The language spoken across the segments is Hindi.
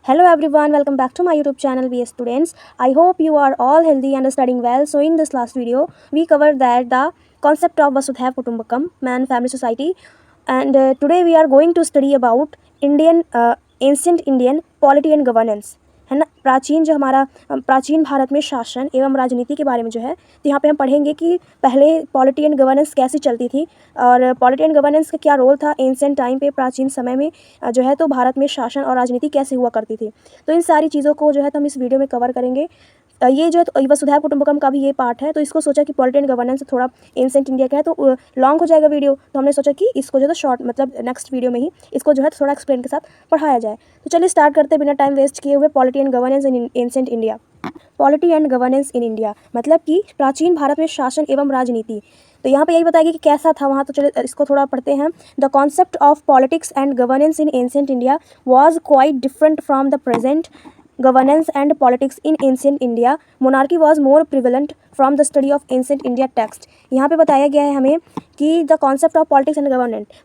Hello everyone, welcome back to my YouTube channel BS Students. I hope you are all healthy and studying well. So in this last video, we covered that the concept of Vasudhaiva Kutumbakam, man family society, and today we are going to study about ancient Indian polity and governance. है ना, प्राचीन जो हमारा प्राचीन भारत में शासन एवं राजनीति के बारे में जो है, तो यहाँ पे हम पढ़ेंगे कि पहले पॉलिटी एंड गवर्नेंस कैसी चलती थी और पॉलिटी एंड गवर्नेंस का क्या रोल था एंशिएंट टाइम पे, प्राचीन समय में जो है तो भारत में शासन और राजनीति कैसे हुआ करती थी। तो इन सारी चीज़ों को जो है तो हम इस वीडियो में कवर करेंगे। ये जो है तो वसुधैव कुटुंबकम का भी ये पार्ट है, तो इसको सोचा कि पॉलिटी एंड गवर्नेंस थोड़ा एंशिएंट इंडिया का है तो लॉन्ग हो जाएगा वीडियो, तो हमने सोचा कि इसको जो है तो शॉर्ट मतलब नेक्स्ट वीडियो में ही इसको जो है थोड़ा एक्सप्लेन के साथ पढ़ाया जाए। तो चलिए स्टार्ट करते हैं बिना टाइम वेस्ट किए हुए। Polity and governance in ancient India. Polity and governance in India मतलब कि प्राचीन भारत में शासन एवं राजनीति। तो यहाँ पे यही बताएगी कि कैसा था वहाँ। तो चलिए इसको थोड़ा पढ़ते हैं। The concept of politics and governance in ancient India was quite different from the present governance and politics in ancient India. Monarchy was more prevalent from the study of ancient India text. यहाँ पे बताया गया है हमें कि the concept of politics and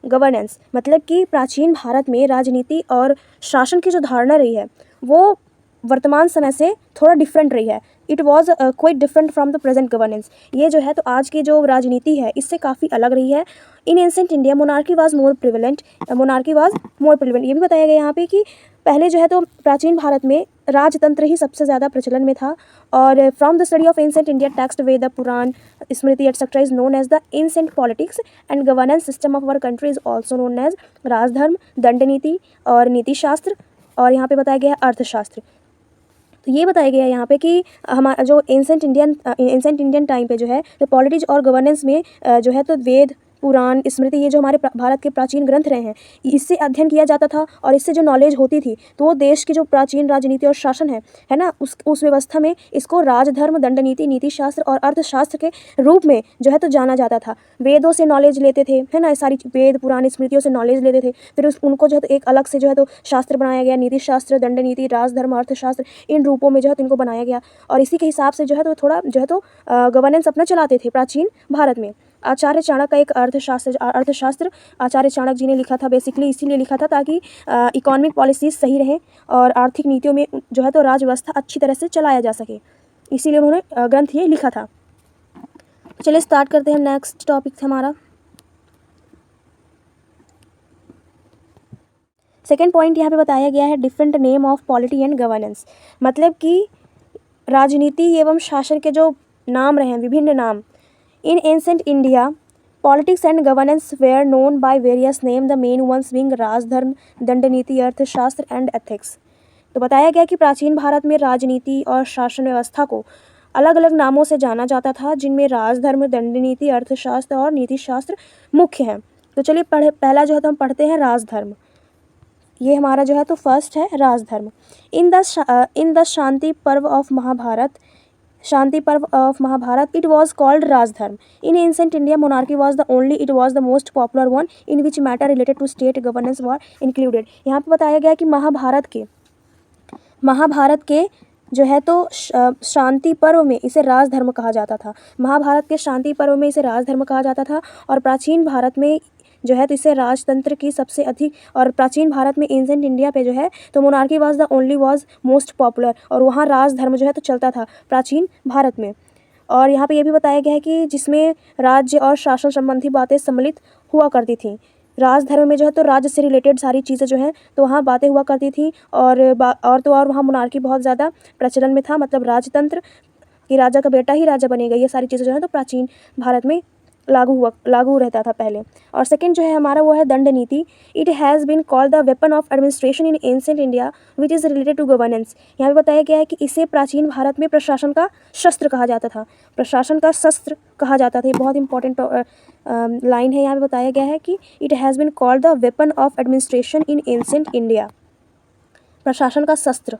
governance मतलब कि प्राचीन भारत में राजनीति और शासन की जो धारणा रही है वो वर्तमान समय से थोड़ा डिफरेंट रही है। It was quite different from the present governance. ये जो है तो आज की जो राजनीति है इससे काफ़ी अलग रही है। इन ancient India monarchy was more prevalent. ये भी बताया गया यहाँ पे कि पहले जो है तो प्राचीन भारत में राजतंत्र ही सबसे ज़्यादा प्रचलन में था। और from the study of ancient India text Veda Purana Smriti etcetera is known as the ancient politics and governance system of our country is also known as Rajdharma, Danda Niti और नीति शास्त्र, और यहाँ पे बताया गया है अर्थशास्त्र। तो ये बताया गया है यहाँ पे कि हमारा जो एंशिएंट इंडियन टाइम पे जो है तो पॉलिटिक्स और गवर्नेंस में जो है तो वेद पुराण स्मृति ये जो हमारे भारत के प्राचीन ग्रंथ रहे हैं इससे अध्ययन किया जाता था और इससे जो नॉलेज होती थी तो वो देश की जो प्राचीन राजनीति और शासन है ना उस व्यवस्था में इसको राजधर्म, दंड नीति, नीति शास्त्र और अर्थशास्त्र के रूप में जो है तो जाना जाता था। वेदों से नॉलेज लेते थे, है ना, सारी वेद पुराण स्मृतियों से नॉलेज लेते थे, फिर उनको जो है तो एक अलग से जो है तो शास्त्र बनाया गया, नीति शास्त्र, दंड नीति, राजधर्म, अर्थशास्त्र, इन रूपों में जो है तो इनको बनाया गया और इसी के हिसाब से जो है तो थोड़ा जो है तो गवर्नेंस अपना चलाते थे प्राचीन भारत में। आचार्य चाणक्य का एक अर्थशास्त्र आचार्य चाणक्य जी ने लिखा था, बेसिकली इसीलिए लिखा था ताकि इकोनॉमिक पॉलिसीज सही रहें और आर्थिक नीतियों में जो है तो राज व्यवस्था अच्छी तरह से चलाया जा सके, इसीलिए उन्होंने ग्रंथ ये लिखा था। चलिए स्टार्ट करते हैं। नेक्स्ट टॉपिक हमारा सेकेंड पॉइंट यहाँ पे बताया गया है different name of polity and governance मतलब कि राजनीति एवं शासन के जो नाम रहे हैं, विभिन्न नाम। In ancient India, politics and governance were known by various names, the main ones being राजधर्म, दंडनीति, अर्थशास्त्र and ethics। तो बताया गया कि प्राचीन भारत में राजनीति और शासन व्यवस्था को अलग अलग नामों से जाना जाता था, जिनमें राजधर्म, दंडनीति, अर्थशास्त्र और नीति शास्त्र मुख्य हैं। तो चलिए पहला जो है तो हम पढ़ते हैं राजधर्म। ये हमारा जो है तो फर्स्ट है राजधर्म। इन the Shanti Parva of Mahabharata it was called Rajdharm. In ancient India, monarchy was the most popular one in which matter related to state governance were included. यहाँ पे बताया गया कि महाभारत के जो है तो शांति पर्व में इसे राजधर्म कहा जाता था। महाभारत के शांति पर्व में इसे राजधर्म कहा जाता था और प्राचीन भारत में जो है तो इसे राजतंत्र की सबसे अधिक, और प्राचीन भारत में एंशिएंट इंडिया पे जो है तो मोनार्की वाज मोस्ट पॉपुलर और वहाँ राजधर्म जो है तो चलता था प्राचीन भारत में। और यहाँ पे ये भी बताया गया है कि जिसमें राज्य और शासन संबंधी बातें सम्मिलित हुआ करती थी। राजधर्म में जो है तो राज्य से रिलेटेड सारी चीज़ें जो हैं तो वहाँ बातें हुआ करती थी और वहाँ मोनार्की बहुत ज़्यादा प्रचलन में था, मतलब राजतंत्र कि राजा का बेटा ही राजा बनेगा, ये सारी चीज़ें जो है तो प्राचीन भारत में लागू रहता था पहले। और सेकंड जो है हमारा वो है दंड नीति। It has been called the weapon of administration in ancient India which is related to governance. यहाँ पे बताया गया है कि इसे प्राचीन भारत में प्रशासन का शस्त्र कहा जाता था। प्रशासन का शस्त्र कहा जाता था, ये बहुत इंपॉर्टेंट लाइन है। यहाँ पे बताया गया है कि it has been called the weapon of administration in ancient India. प्रशासन का शस्त्र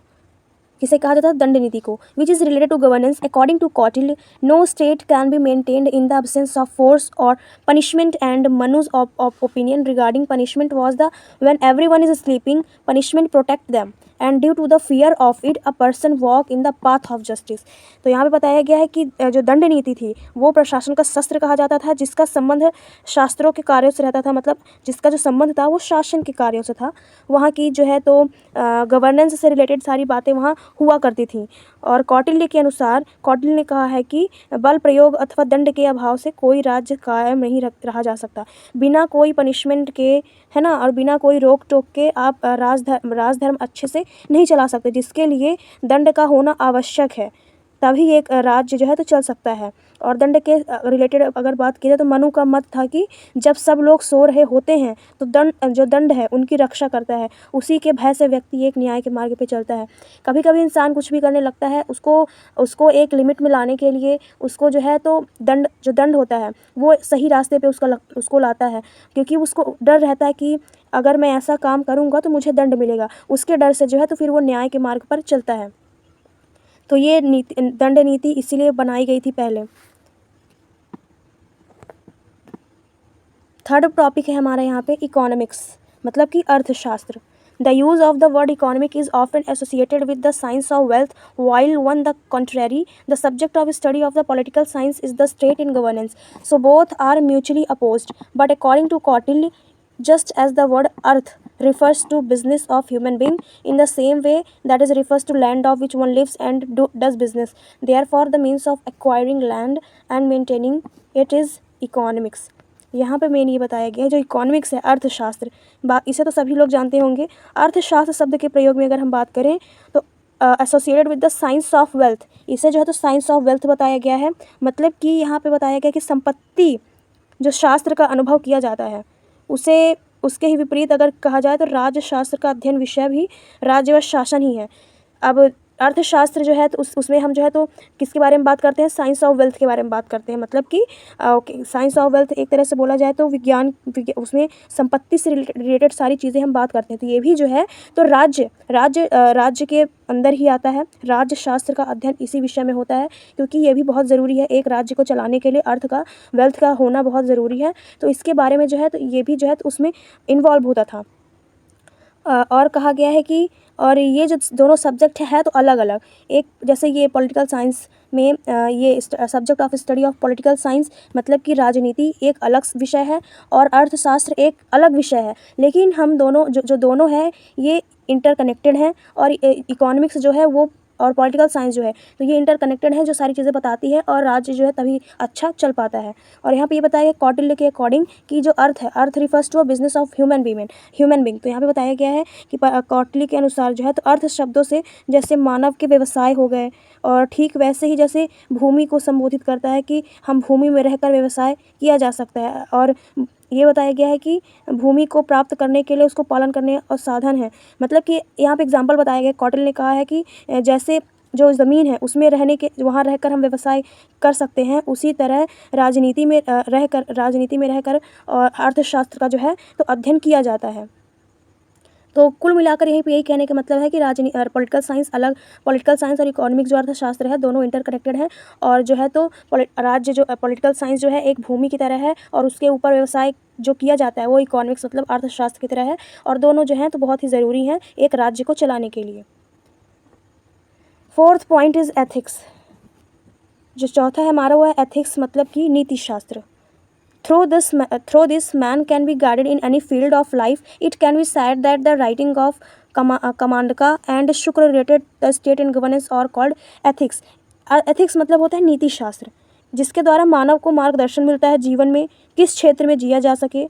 किसे कहा जाता है? दंड नीति को। Which is related to governance according to Kautilya, no state can be maintained in the absence of force और punishment and Manu's of opinion regarding punishment was the when everyone is sleeping punishment protect them. And due to the fear of it a person walk in the path of justice. तो यहाँ पे बताया गया है कि जो दंड नीति थी वो प्रशासन का शस्त्र कहा जाता था, जिसका संबंध शास्त्रों के कार्यों से रहता था, मतलब जिसका जो संबंध था वो शासन के कार्यों से था। वहाँ की जो है तो गवर्नेंस से रिलेटेड सारी बातें वहाँ हुआ करती थी। और कौटिल्य के अनुसार, कौटिल्य ने कहा है कि बल प्रयोग अथवा दंड के अभाव से कोई राज्य कायम नहीं रहा जा सकता। बिना कोई पनिशमेंट के, है ना, और बिना कोई रोक टोक के आप राजधर्म अच्छे से नहीं चला सकते, जिसके लिए दंड का होना आवश्यक है, तभी एक राज्य जो है तो चल सकता है। और दंड के रिलेटेड अगर बात की जाए तो मनु का मत था कि जब सब लोग सो रहे होते हैं तो दंड है उनकी रक्षा करता है, उसी के भय से व्यक्ति एक न्याय के मार्ग पे चलता है। कभी कभी इंसान कुछ भी करने लगता है, उसको एक लिमिट में लाने के लिए उसको जो है तो दंड होता है वो सही रास्ते पे उसको लाता है, क्योंकि उसको डर रहता है कि अगर मैं ऐसा काम करूँगा तो मुझे दंड मिलेगा। उसके डर से जो है तो फिर वो न्याय के मार्ग पर चलता है। तो ये दंड नीति इसीलिए बनाई गई थी पहले। थर्ड टॉपिक है हमारा यहाँ पे इकोनॉमिक्स, मतलब कि अर्थशास्त्र। The use of the word economic is often associated with the science of wealth, while on the contrary the subject of study of the political science is the state in governance. So both are mutually opposed, but according to Kautilya, just as the word earth refers to business of human being, in the same way that is refers to land of which one lives and does business, therefore the means of acquiring land and maintaining it is economics. यहाँ पे मेन ये बताया गया है जो इकोनॉमिक्स है, अर्थशास्त्र, इसे तो सभी लोग जानते होंगे। अर्थशास्त्र शब्द के प्रयोग में अगर हम बात करें तो associated with the science of wealth, इसे जो है तो साइंस ऑफ वेल्थ बताया गया है। मतलब कि यहाँ पे बताया गया कि संपत्ति जो शास्त्र का अनुभव किया जाता है उसके ही विपरीत अगर कहा जाए तो राज्यशास्त्र का अध्ययन विषय भी राज्य व शासन ही है। अब अर्थशास्त्र जो है तो उसमें हम जो है तो किसके बारे में बात करते हैं, साइंस ऑफ वेल्थ के बारे में बात करते हैं। मतलब कि साइंस ऑफ वेल्थ एक तरह से बोला जाए तो विज्ञान उसमें संपत्ति से रिलेटेड सारी चीज़ें हम बात करते हैं। तो ये भी जो है तो राज्य के अंदर ही आता है। राज्य शास्त्र का अध्ययन इसी विषय में होता है, क्योंकि ये भी बहुत ज़रूरी है, एक राज्य को चलाने के लिए वेल्थ का होना बहुत ज़रूरी है। तो इसके बारे में जो है तो ये भी जो है तो उसमें इन्वॉल्व होता था। और कहा गया है कि और ये जो दोनों सब्जेक्ट है तो अलग अलग, एक जैसे ये पॉलिटिकल साइंस में ये subject of study of political science मतलब कि राजनीति एक अलग विषय है और अर्थशास्त्र एक अलग विषय है, लेकिन हम दोनों जो दोनों है ये इंटरकनेक्टेड हैं। और इकोनॉमिक्स जो है वो और पॉलिटिकल साइंस जो है तो ये इंटरकनेक्टेड है, जो सारी चीज़ें बताती है और राज्य जो है तभी अच्छा चल पाता है। और यहाँ पे ये बताया गया कौटिल्य के अकॉर्डिंग कि जो अर्थ है, artha refers to a business of human being. तो यहाँ पे बताया गया है कि कौटिल्य के अनुसार जो है तो अर्थ शब्दों से जैसे मानव के व्यवसाय हो गए, और ठीक वैसे ही जैसे भूमि को संबोधित करता है कि हम भूमि में रहकर व्यवसाय किया जा सकता है। और ये बताया गया है कि भूमि को प्राप्त करने के लिए उसको पालन करने और साधन है। मतलब कि यहाँ पे एग्जांपल बताया गया, कौटिल्य ने कहा है कि जैसे जो ज़मीन है उसमें वहाँ रहकर हम व्यवसाय कर सकते हैं, उसी तरह राजनीति में रहकर और अर्थशास्त्र का जो है तो अध्ययन किया जाता है। तो कुल मिलाकर यहीं पे यही कहने का मतलब है कि पॉलिटिकल साइंस और इकोनॉमिक्स जो अर्थशास्त्र है दोनों इंटरकनेक्टेड हैं। और जो है तो पॉलिटिकल साइंस जो है एक भूमि की तरह है और उसके ऊपर व्यवसाय जो किया जाता है वो इकोनॉमिक्स मतलब अर्थशास्त्र की तरह है, और दोनों जो हैं तो बहुत ही ज़रूरी हैं एक राज्य को चलाने के लिए। Fourth point is ethics. जो चौथा है हमारा वो है एथिक्स, मतलब कि नीति शास्त्र। Through this, man can be guided in any field of life. It can be said that the writing of Kamandaka and Shukra related the state and governance are called ethics. Ethics मतलब होता है नीति शास्त्र, जिसके द्वारा मानव को मार्गदर्शन मिलता है जीवन में किस क्षेत्र में जिया जा सके।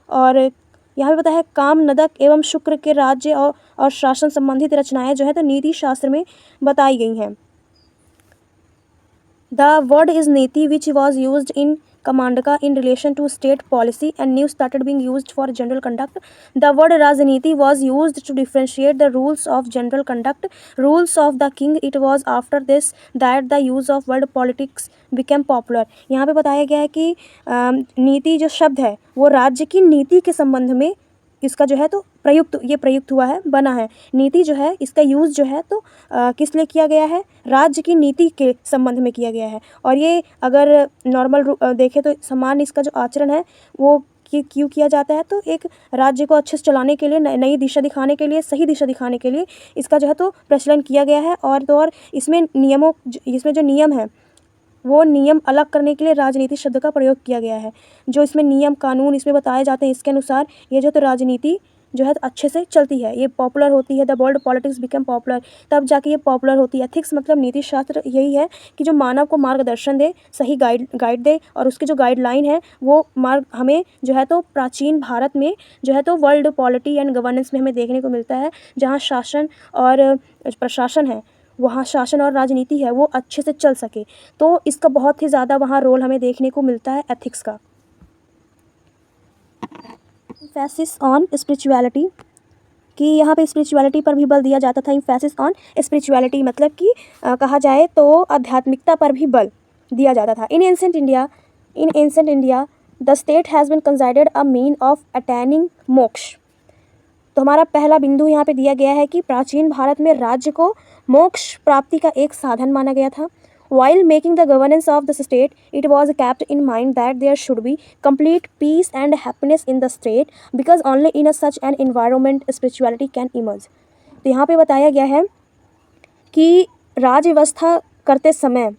और यहाँ पे बताया है कामनदक एवं शुक्र के राज्य और शासन संबंधित रचनाएं जो है तो नीति शास्त्र में बताई गई हैं। The word is niti, which was used in Kamandaka in relation to state policy and new started being used for general conduct. The word Rajniti was used to differentiate the rules of general conduct, rules of the king. It was after this that the use of word politics became popular. यहाँ पे बताया गया है कि नीति जो शब्द है वो राज्य की नीति के संबंध में इसका जो है तो प्रयुक्त हुआ है, बना है। नीति जो है इसका यूज़ जो है तो किस लिए किया गया है, राज्य की नीति के संबंध में किया गया है। और ये अगर नॉर्मल देखें तो सामान्य इसका जो आचरण है वो क्यों किया जाता है? तो एक राज्य को अच्छे से चलाने के लिए, नई दिशा दिखाने के लिए, सही दिशा दिखाने के लिए इसका जो है तो प्रचलन किया गया है। और तो और इसमें इसमें जो नियम है वो नियम अलग करने के लिए राजनीति शब्द का प्रयोग किया गया है। जो इसमें नियम कानून इसमें बताए जाते हैं, इसके अनुसार ये जो तो राजनीति जो है अच्छे से चलती है, ये पॉपुलर होती है। The world politics become popular, तब जाके ये पॉपुलर होती है। एथिक्स मतलब नीति शास्त्र यही है कि जो मानव को मार्गदर्शन दे, सही गाइड दे, और उसकी जो गाइडलाइन है वो मार्ग हमें जो है तो प्राचीन भारत में जो है तो वर्ल्ड पॉलिटी एंड गवर्नेंस में हमें देखने को मिलता है। जहाँ शासन और प्रशासन है, वहाँ शासन और राजनीति है वो अच्छे से चल सके, तो इसका बहुत ही ज़्यादा वहाँ रोल हमें देखने को मिलता है एथिक्स का। एम्फेसिस ऑन स्पिरिचुअलिटी, कि यहाँ पे स्पिरिचुअलिटी पर भी बल दिया जाता था। एम्फेसिस ऑन स्पिरिचुअलिटी मतलब कि कहा जाए तो आध्यात्मिकता पर भी बल दिया जाता था। In ancient India the state has been considered a mean of attaining मोक्ष। तो हमारा पहला बिंदु यहाँ पे दिया गया है कि प्राचीन भारत में राज्य को मोक्ष प्राप्ति का एक साधन माना गया था। While making the governance of the state, it was kept in mind that there should be complete peace and happiness in the state, because only in such an environment spirituality can emerge. तो यहाँ पे बताया गया है कि राज्य व्यवस्था करते समय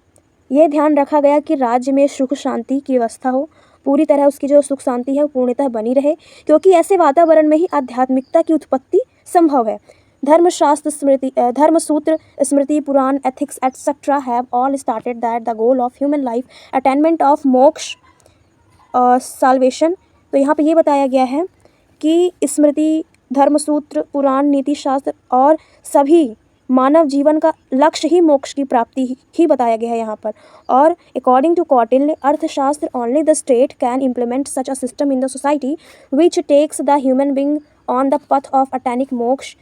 ये ध्यान रखा गया कि राज्य में सुख शांति की व्यवस्था हो, पूरी तरह उसकी जो सुख शांति है वो पूर्णतः बनी रहे, क्योंकि ऐसे वातावरण में ही आध्यात्मिकता की उत्पत्ति संभव है। धर्मसूत्र, स्मृति, पुराण, ethics, etc. have all stated that the goal of human life, attainment of मोक्ष, salvation। तो यहाँ पे ये बताया गया है कि स्मृति, धर्मसूत्र, पुराण, नीति शास्त्र और सभी मानव जीवन का लक्ष्य ही मोक्ष की प्राप्ति ही बताया गया है यहाँ पर। और according to Kautilya Arthashastra, only the state can implement such a system in the society which takes the human being on the path of attaining moksha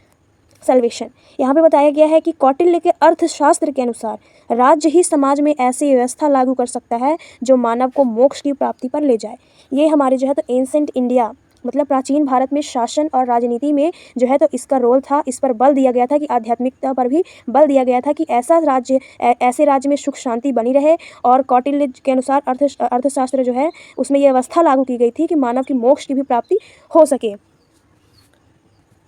salvation. यहाँ पे बताया गया है कि कौटिल्य के अर्थशास्त्र के अनुसार राज्य ही समाज में ऐसी व्यवस्था लागू कर सकता है जो मानव को मोक्ष की प्राप्ति पर ले जाए। ये हमारे जो है तो एंसेंट इंडिया मतलब प्राचीन भारत में शासन और राजनीति में जो है तो इसका रोल था। इस पर बल दिया गया था कि आध्यात्मिकता पर भी बल दिया गया था कि ऐसे राज्य में सुख शांति बनी रहे। और कौटिल्य के अनुसार अर्थशास्त्र जो है उसमें यह व्यवस्था लागू की गई थी कि मानव की मोक्ष की भी प्राप्ति हो सके।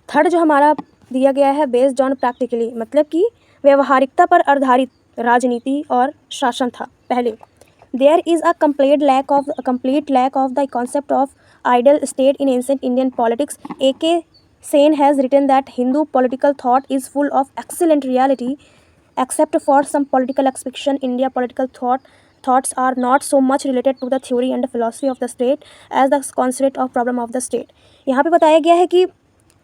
थर्ड जो हमारा दिया गया है बेस्ड ऑन प्रैक्टिकली, मतलब कि व्यवहारिकता पर आधारित राजनीति और शासन था पहले। There is a complete lack of the concept of ideal state in ancient Indian politics. A.K. Sen has written that Hindu political thought is full of excellent reality, except for some political exception. India political thoughts are not so much related to the theory and the philosophy of the state as the concept of problem of the state। यहाँ पे बताया गया है कि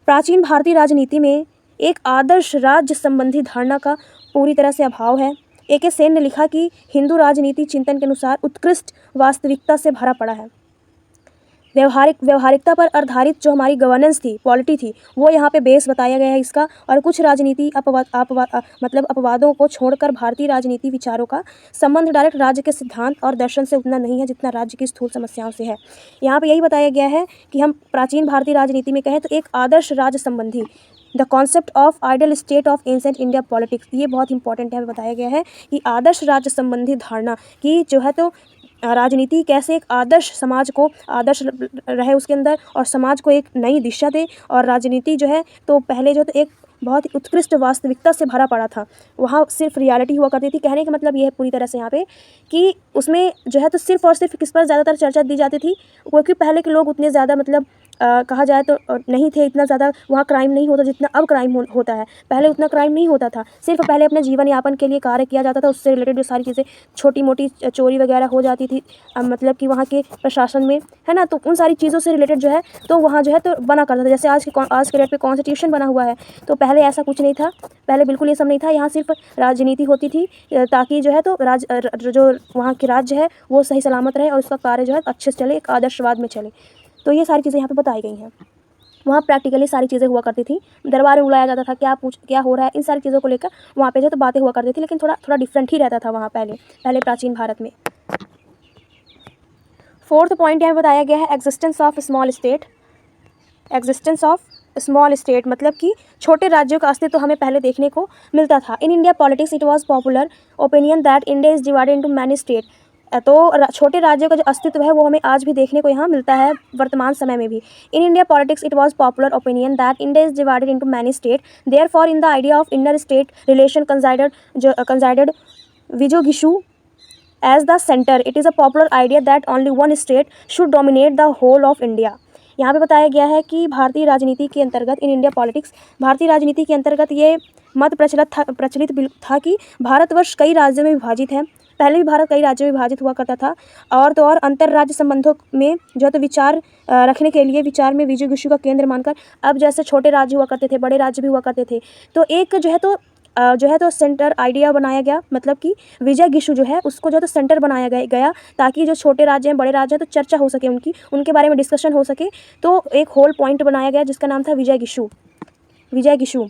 प्राचीन भारतीय राजनीति में एक आदर्श राज्य संबंधी धारणा का पूरी तरह से अभाव है। A.K. सेन ने लिखा कि हिंदू राजनीति चिंतन के अनुसार उत्कृष्ट वास्तविकता से भरा पड़ा है। व्यवहारिकता पर आधारित जो हमारी गवर्नेंस थी, पॉलिटी थी, वो यहाँ पे बेस बताया गया है इसका। और कुछ राजनीति अपवादों को छोड़कर भारतीय राजनीति विचारों का संबंध डायरेक्ट राज्य के सिद्धांत और दर्शन से उतना नहीं है जितना राज्य की स्थूल समस्याओं से है। यहाँ पे यही बताया गया है कि हम प्राचीन भारतीय राजनीति में कहें तो एक आदर्श राज्य संबंधी the concept of ideal state of ancient India politics, ये बहुत इंपॉर्टेंट है। बताया गया है कि आदर्श राज्य संबंधी धारणा की जो है तो राजनीति कैसे एक आदर्श समाज को आदर्श रहे उसके अंदर और समाज को एक नई दिशा दे। और राजनीति जो है तो पहले जो तो एक बहुत ही उत्कृष्ट वास्तविकता से भरा पड़ा था, वहाँ सिर्फ रियलिटी हुआ करती थी। कहने का मतलब ये है पूरी तरह से यहाँ पे कि उसमें जो है तो सिर्फ और सिर्फ किस पर ज़्यादातर चर्चा दी जाती थी, क्योंकि पहले के लोग उतने ज़्यादा मतलब कहा जाए तो नहीं थे, इतना ज़्यादा वहाँ क्राइम नहीं होता जितना अब क्राइम होता है। पहले उतना क्राइम नहीं होता था, सिर्फ पहले अपने जीवन यापन के लिए कार्य किया जाता था। उससे रिलेटेड जो सारी चीज़ें छोटी मोटी चोरी वगैरह हो जाती थी मतलब कि वहाँ के प्रशासन में, है ना, तो उन सारी चीज़ों से रिलेटेड जो है तो वहाँ जो है तो बना करता था। जैसे आज के डेट पे कॉन्स्टिट्यूशन बना हुआ है, तो पहले ऐसा कुछ नहीं था, पहले बिल्कुल ये सब नहीं था। यहाँ सिर्फ राजनीति होती थी ताकि जो है तो जो वहाँ के राज्य है वो सही सलामत रहे और उसका कार्य जो है अच्छे से चले, एक आदर्शवाद में चले। तो ये सारी चीज़ें यहाँ पे बताई गई हैं। वहाँ प्रैक्टिकली सारी चीज़ें हुआ करती थी, दरबार में बुलाया जाता था, क्या हो रहा है, इन सारी चीज़ों को लेकर वहाँ पे जो तो बातें हुआ करती थी, लेकिन थोड़ा डिफरेंट ही रहता था वहाँ पहले प्राचीन भारत में। फोर्थ पॉइंट यहाँ बताया गया है एग्जिस्टेंस ऑफ स्मॉल स्टेट, मतलब कि छोटे राज्यों का अस्तित्व हमें पहले देखने को मिलता था। इन India politics it was popular opinion that India is divided into many state तो छोटे राज्यों का जो अस्तित्व है वो हमें आज भी देखने को यहाँ मिलता है, वर्तमान समय में भी। In India politics it was popular opinion that India is divided into many state, therefore in the idea of inner state relation considered विजो गिशु as the centre, it is a popular idea that only one state should dominate the whole of India. यहाँ पे बताया गया है कि भारतीय राजनीति के अंतर्गत, इन इंडिया पॉलिटिक्स, भारतीय राजनीति के अंतर्गत ये मत प्रचलित था कि भारतवर्ष कई राज्यों में विभाजित है। पहले भी भारत कई राज्यों में विभाजित हुआ करता था, और तो और अंतर्राज्य संबंधों में जो है तो विचार रखने के लिए विचार में विजय गिशु का केंद्र मानकर, अब जैसे छोटे राज्य हुआ करते थे, बड़े राज्य भी हुआ करते थे, तो एक जो है तो सेंटर आइडिया बनाया गया, मतलब कि विजय गिशु जो है उसको जो है तो सेंटर बनाया गया ताकि जो छोटे राज्य हैं, बड़े राज्य हैं, तो चर्चा हो सके, उनके बारे में डिस्कशन हो सके। तो एक होल पॉइंट बनाया गया जिसका नाम था विजय गिशु।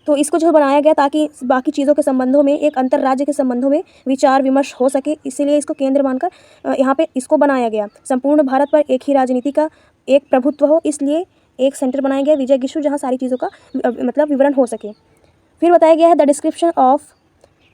तो इसको जो बनाया गया ताकि बाकी चीज़ों के संबंधों में, एक अंतर्राज्य के संबंधों में विचार विमर्श हो सके, इसीलिए इसको केंद्र मानकर यहाँ पे इसको बनाया गया। संपूर्ण भारत पर एक ही राजनीति का एक प्रभुत्व हो, इसलिए एक सेंटर बनाया गया विजय गिशु, जहाँ सारी चीज़ों का मतलब विवरण हो सके। फिर बताया गया है the description of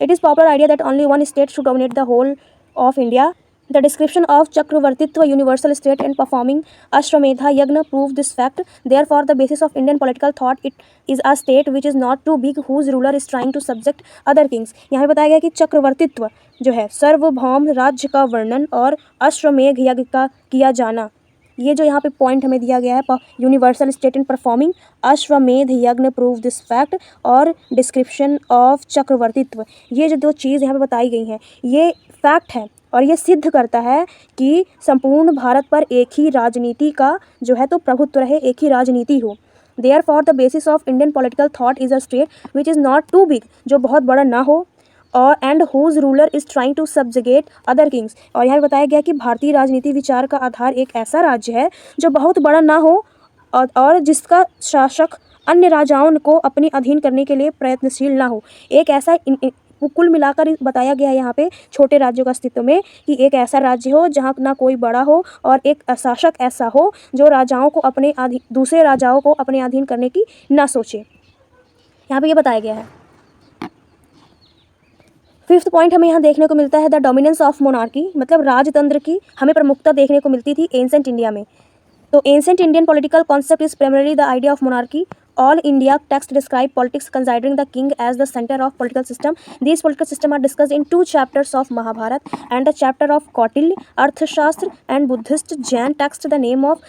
it is popular idea that only one state should dominate the whole of India. The description of chakravartitva universal state and performing Ashvamedha yajna prove this fact, therefore the basis of Indian political thought it is a state which is not too big whose ruler is trying to subject other kings. यहाँ पे बताया गया कि चक्रवर्तित्व जो है, सार्वभौम राज्य का वर्णन और अश्वमेध यज्ञ का किया जाना, ये जो यहाँ पे पॉइंट हमें दिया गया है, यूनिवर्सल स्टेट एंड परफॉर्मिंग अश्वमेध यज्ञ प्रूव दिस फैक्ट और डिस्क्रिप्शन ऑफ चक्रवर्तित्व, ये जो दो चीज़ यहाँ पे बताई गई हैं, ये फैक्ट है और ये सिद्ध करता है कि संपूर्ण भारत पर एक ही राजनीति का जो है तो प्रभुत्व रहे, एक ही राजनीति हो। Therefore the basis of Indian political thought is a state which is not too big, जो बहुत बड़ा ना हो, और and whose ruler is trying to subjugate other kings. और यहाँ बताया गया कि भारतीय राजनीति विचार का आधार एक ऐसा राज्य है जो बहुत बड़ा ना हो और जिसका शासक अन्य राजाओं को अपने अधीन करने के लिए प्रयत्नशील ना हो। एक ऐसा कुल मिलाकर बताया गया है यहाँ पे छोटे राज्यों का अस्तित्व में कि एक ऐसा राज्य हो जहाँ ना कोई बड़ा हो और एक शासक ऐसा हो जो राजाओं को दूसरे राजाओं को अपने अधीन करने की ना सोचे। यहाँ पे ये बताया गया है। फिफ्थ पॉइंट हमें यहाँ देखने को मिलता है द डोमिनेंस ऑफ मोनार्की, मतलब राजतंत्र की हमें प्रमुखता देखने को मिलती थी एंसेंट इंडिया में। तो ancient Indian political concept is primarily the idea of monarchy. All India text describe politics considering the king as the center of political system. These political system are discussed in 2 chapters of Mahabharata and the chapter of Kautilya, Arthashastra and Buddhist Jain text the name of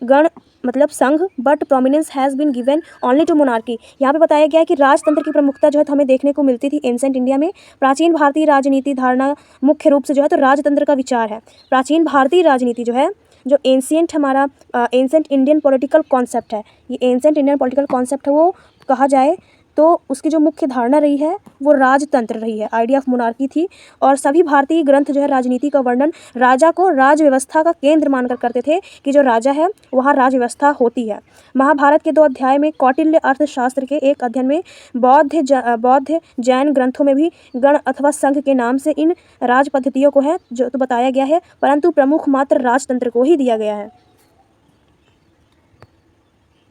गण मतलब संघ, but prominence has been given only to monarchy. यहाँ पे बताया गया है कि राजतंत्र की प्रमुखता जो है तो हमें देखने को मिलती थी एंसेंट इंडिया में। प्राचीन भारतीय राजनीति धारणा मुख्य रूप से जो है तो राजतंत्र का विचार है। प्राचीन भारतीय राजनीति जो है, जो एंशियंट हमारा एंसेंट इंडियन पॉलिटिकल कॉन्सेप्ट है, ये एंसेंट इंडियन पॉलिटिकल कॉन्सेप्ट है, वो कहा जाए तो उसकी जो मुख्य धारणा रही है वो राजतंत्र रही है, आइडिया ऑफ मोनार्की थी। और सभी भारतीय ग्रंथ जो है राजनीति का वर्णन राजा को राज व्यवस्था का केंद्र मानकर करते थे कि जो राजा है वहाँ राज व्यवस्था होती है। महाभारत के 2 अध्याय में कौटिल्य अर्थशास्त्र के एक अध्ययन में बौद्ध जैन ग्रंथों में भी गण अथवा संघ के नाम से इन राज पद्धतियों को है जो तो बताया गया है, परंतु प्रमुख मात्र राजतंत्र को ही दिया गया है।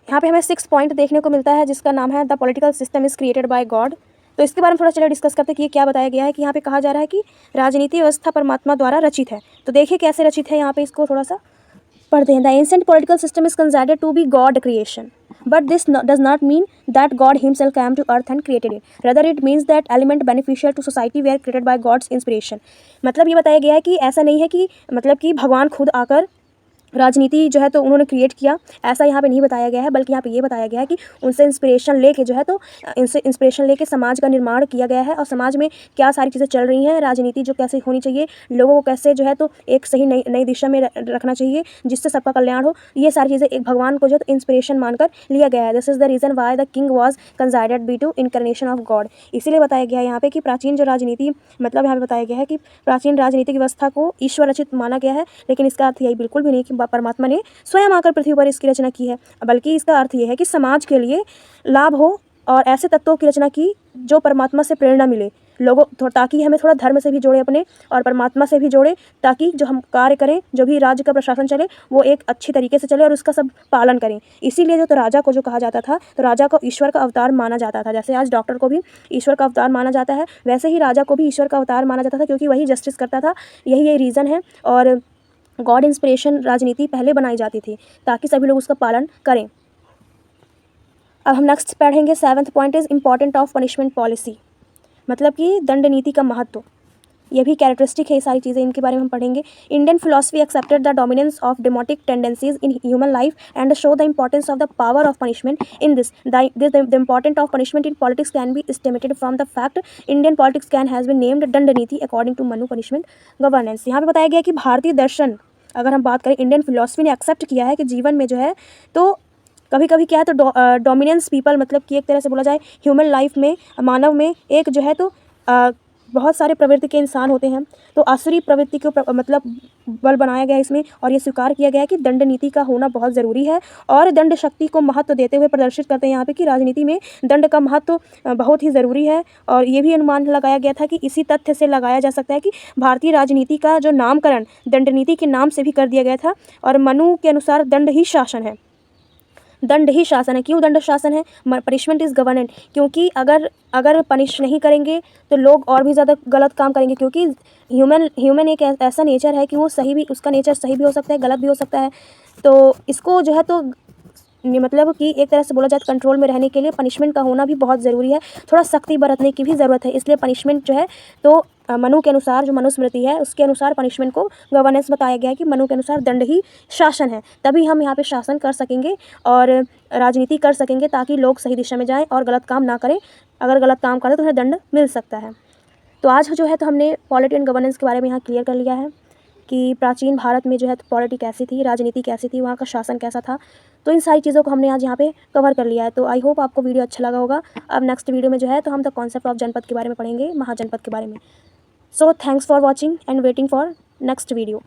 यहाँ पे हमें 6 पॉइंट देखने को मिलता है जिसका नाम है the political system is created by God. तो इसके बारे में थोड़ा चलिए डिस्कस करते हैं कि ये क्या बताया गया है। कि यहाँ पे कहा जा रहा है कि राजनीति व्यवस्था परमात्मा द्वारा रचित है। तो देखिए कैसे रचित है, यहाँ पे इसको थोड़ा सा पढ़ते हैं। The ancient political system is considered to be god creation, but this does not mean that god himself came to earth and created it. Rather it means that element beneficial to society were created by God's inspiration. मतलब ये बताया गया है कि ऐसा नहीं है कि मतलब कि भगवान खुद आकर राजनीति जो है तो उन्होंने क्रिएट किया, ऐसा यहाँ पे नहीं बताया गया है, बल्कि यहाँ पे ये बताया गया है कि उनसे इंस्पिरेशन लेके जो है तो इंस्पिरेशन लेके समाज का निर्माण किया गया है। और समाज में क्या सारी चीज़ें चल रही हैं, राजनीति जो कैसे होनी चाहिए, लोगों को कैसे जो है तो एक सही नई दिशा में रखना चाहिए जिससे सबका कल्याण हो, ये सारी चीज़ें एक भगवान को जो है तो इंस्पिरेशन मानकर लिया गया है। This is the reason why the king was considered be to incarnation of god. इसीलिए बताया गया है यहाँ पे कि प्राचीन जो राजनीति, मतलब यहाँ पे बताया गया है कि प्राचीन राजनीतिक व्यवस्था को ईश्वर रचित माना गया है, लेकिन इसका अर्थ यही बिल्कुल भी नहीं कि परमात्मा ने स्वयं आकर पृथ्वी पर इसकी रचना की है, बल्कि इसका अर्थ यह है कि समाज के लिए लाभ हो और ऐसे तत्वों की रचना की जो परमात्मा से प्रेरणा मिले, लोगों ताकि हमें थोड़ा धर्म से भी जोड़े अपने और परमात्मा से भी जोड़े, ताकि जो हम कार्य करें, जो भी राज्य का प्रशासन चले, वो एक अच्छी तरीके से चले और उसका सब पालन करें। इसीलिए जो तो राजा को जो कहा जाता था, तो राजा को ईश्वर का अवतार माना जाता था। जैसे आज डॉक्टर को भी ईश्वर का अवतार माना जाता है, वैसे ही राजा को भी ईश्वर का अवतार माना जाता था, क्योंकि वही जस्टिस करता था। यही रीज़न है। और गॉड इंस्पिरेशन राजनीति पहले बनाई जाती थी ताकि सभी लोग उसका पालन करें। अब हम नेक्स्ट पढ़ेंगे 7th point is important of punishment policy, मतलब कि दंड नीति का महत्व। ये भी कैरेक्टरिस्टिक है, ये सारी चीज़ें इनके बारे में हम पढ़ेंगे। Indian philosophy accepted the dominance of demotic tendencies in human life and show the importance of the power of punishment in this the important of punishment in politics can be estimated from the fact Indian politics can has been named danda niti according to Manu punishment governance. यहाँ पे बताया गया कि भारतीय दर्शन, अगर हम बात करें, इंडियन फिलोसफी ने एक्सेप्ट किया है कि जीवन में जो है तो कभी कभी क्या है तो डोमिनेंस पीपल, मतलब कि एक तरह से बोला जाए ह्यूमन लाइफ में, मानव में एक जो है तो बहुत सारे प्रवृत्ति के इंसान होते हैं, तो आसुरी प्रवृत्ति को मतलब बल बनाया गया है इसमें, और ये स्वीकार किया गया है कि दंड नीति का होना बहुत ज़रूरी है। और दंड शक्ति को महत्व देते हुए प्रदर्शित करते हैं यहाँ पे कि राजनीति में दंड का महत्व बहुत ही ज़रूरी है। और ये भी अनुमान लगाया गया था कि इसी तथ्य से लगाया जा सकता है कि भारतीय राजनीति का जो नामकरण दंड नीति के नाम से भी कर दिया गया था। और मनु के अनुसार दंड ही शासन है, दंड ही शासन है। क्यों दंड शासन है? पनिशमेंट इज़ गवर्नेंट, क्योंकि अगर पनिश नहीं करेंगे तो लोग और भी ज़्यादा गलत काम करेंगे, क्योंकि ह्यूमन एक ऐसा नेचर है कि वो सही भी, उसका नेचर सही भी हो सकता है, गलत भी हो सकता है। तो इसको जो है तो मतलब कि एक तरह से बोला जाए तो कंट्रोल में रहने के लिए पनिशमेंट का होना भी बहुत ज़रूरी है, थोड़ा सख्ती बरतने की भी ज़रूरत है। इसलिए पनिशमेंट जो है तो मनु के अनुसार, जो मनुस्मृति है उसके अनुसार पनिशमेंट को गवर्नेंस बताया गया है कि मनु के अनुसार दंड ही शासन है। तभी हम यहाँ पे शासन कर सकेंगे और राजनीति कर सकेंगे, ताकि लोग सही दिशा में जाएँ और गलत काम ना करें। अगर गलत काम करें तो उन्हें दंड मिल सकता है। तो आज जो है तो हमने पॉलिटी एंड गवर्नेंस के बारे में यहाँ क्लियर कर लिया है कि प्राचीन भारत में जो है तो पॉलिटी कैसी थी, राजनीति कैसी थी, वहाँ का शासन कैसा था। तो इन सारी चीज़ों को हमने आज यहाँ पे कवर कर लिया है। तो आई होप आपको वीडियो अच्छा लगा होगा। अब नेक्स्ट वीडियो में जो है तो हम द कॉन्सेप्ट ऑफ जनपद के बारे में पढ़ेंगे, महाजनपद के बारे में। So thanks for watching and waiting for next video.